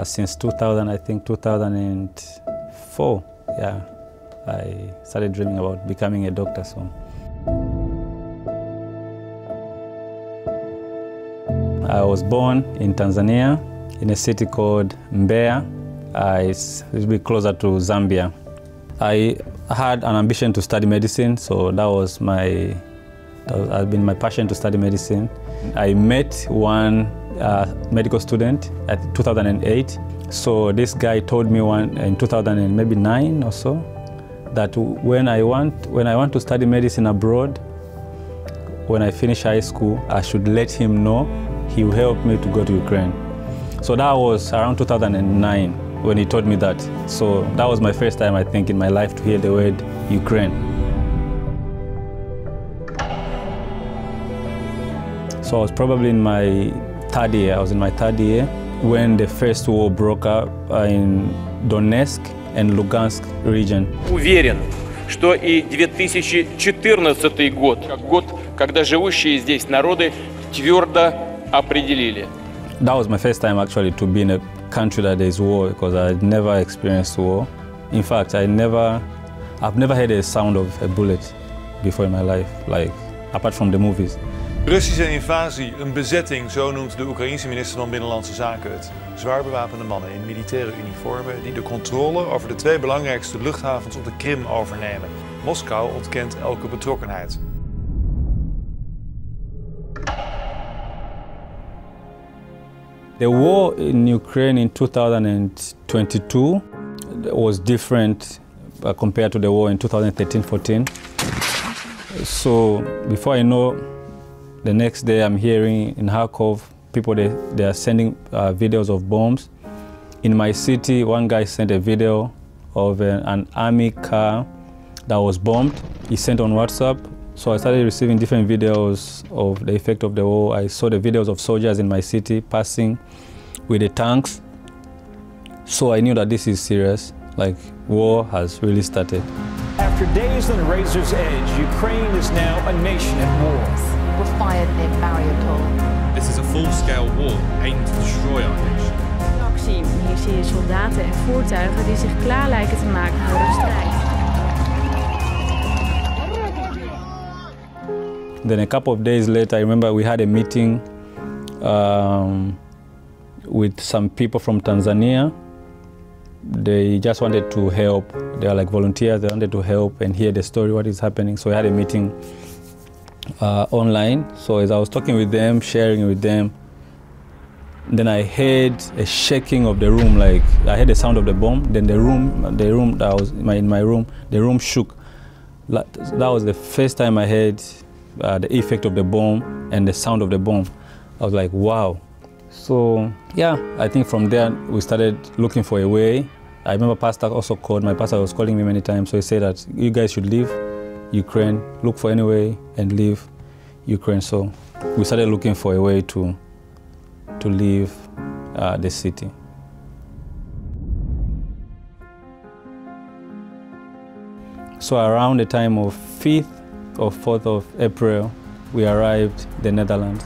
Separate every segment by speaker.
Speaker 1: since 2000, I think 2004. Yeah, I started dreaming about becoming a doctor. So I was born in Tanzania, in a city called Mbeya. It's a bit closer to Zambia. I had an ambition to study medicine, so that has been my passion to study medicine. I met one medical student at 2008. So this guy told me in 2009 or so that when I want to study medicine abroad, when I finish high school, I should let him know. He will help me to go to Ukraine. So that was around 2009 when he told me that. So that was my first time, I think, in my life to hear the word Ukraine. So I was probably in my third year. I was in my third year when the first war broke out in Donetsk and Lugansk region.
Speaker 2: Уверен, что и 2014 год, как год, когда живущие здесь народы твердо определили.
Speaker 1: That was my first time actually to be in a country that there is war, because I had never experienced war. In fact, I've never heard a sound of a bullet before in my life, like apart from the movies.
Speaker 3: Russische invasie, een bezetting, zo noemt de Oekraïense minister van Binnenlandse Zaken het. Zwaar bewapende mannen in militaire uniformen die de controle over de twee belangrijkste luchthavens op de Krim overnemen. Moskou ontkent elke betrokkenheid.
Speaker 1: The war in Ukraine in 2022 was different compared to the war in 2013-14. So before I know, the next day I'm hearing in Kharkov, people they are sending videos of bombs. In my city, one guy sent a video of an army car that was bombed. He sent on WhatsApp. So I started receiving different videos of the effect of the war. I saw the videos of soldiers in my city passing with the tanks. So I knew that this is serious, like war has really started.
Speaker 4: After days on the razor's edge, Ukraine is now a nation at war.
Speaker 5: Were fired near Mariupol.
Speaker 6: This is a full-scale war aimed to destroy our nation.
Speaker 7: In actie. Hier zie je soldaten en voertuigen die zich klaar lijken te maken voor de strijd.
Speaker 1: Then a couple of days later, I remember we had a meeting with some people from Tanzania. They just wanted to help. They are like volunteers. They wanted to help and hear the story, what is happening. So we had a meeting online. So as I was talking with them, sharing with them, then I heard a shaking of the room. Like I heard the sound of the bomb. Then the room that was in my room, the room shook. That was the first time I heard the effect of the bomb and the sound of the bomb. I was like, wow. So yeah, I think from there we started looking for a way. I remember Pastor also called, my pastor was calling me many times, so he said that you guys should leave Ukraine, look for any way and leave Ukraine. So we started looking for a way to leave the city. So around the time of 5th or 4th of April, we arrived in the Netherlands,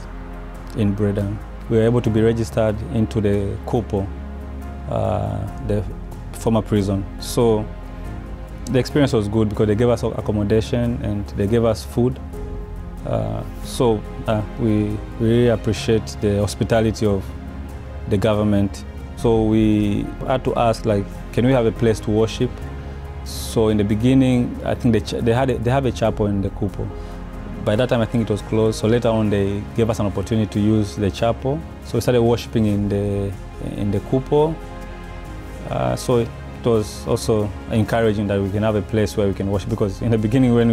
Speaker 1: in Breda. We were able to be registered into the Koepel, the former prison. So the experience was good because they gave us accommodation and they gave us food. So we really appreciate the hospitality of the government. So we had to ask, like, can we have a place to worship? So in the beginning, I think they have a chapel in the Koepel. By that time, I think it was closed. So later on, they gave us an opportunity to use the chapel. So we started worshiping in the Koepel. So it was also encouraging that we can have a place where we can worship. Because in the beginning, when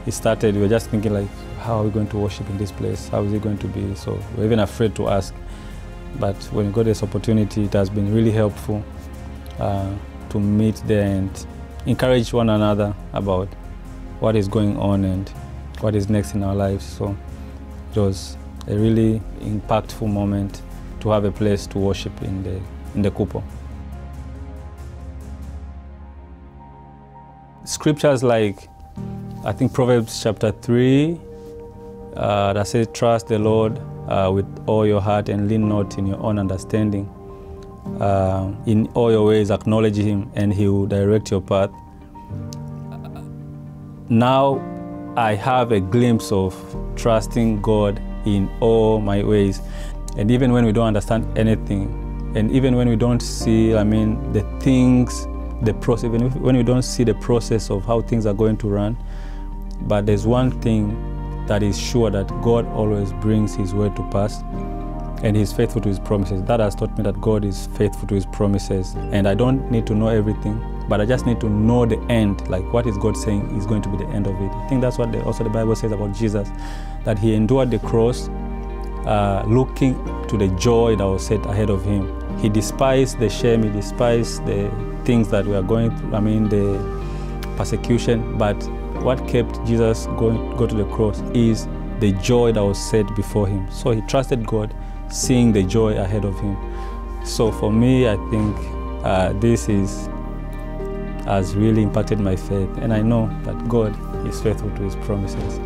Speaker 1: we started, we were just thinking like, how are we going to worship in this place? How is it going to be? So we were even afraid to ask. But when we got this opportunity, it has been really helpful to meet there and encourage one another about what is going on and what is next in our lives. So it was a really impactful moment to have a place to worship in the Koepel. Scriptures like, I think Proverbs chapter 3, that says, trust the Lord with all your heart and lean not in your own understanding. in all your ways acknowledge him and he will direct your path. Now I have a glimpse of trusting God in all my ways. And even when we don't understand anything, and even when we don't see, the things, the process, even when we don't see the process of how things are going to run, but there's one thing that is sure, that God always brings his word to pass, and he's faithful to his promises. That has taught me that God is faithful to his promises, and I don't need to know everything, but I just need to know the end, like what is God saying is going to be the end of it. I think that's what also the Bible says about Jesus, that he endured the cross, looking to the joy that was set ahead of him. He despised the shame, he despised the things that we are going through, the persecution, but what kept Jesus go to the cross is the joy that was set before him. So he trusted God, seeing the joy ahead of him. So for me, I think this has really impacted my faith, and I know that God is faithful to his promises.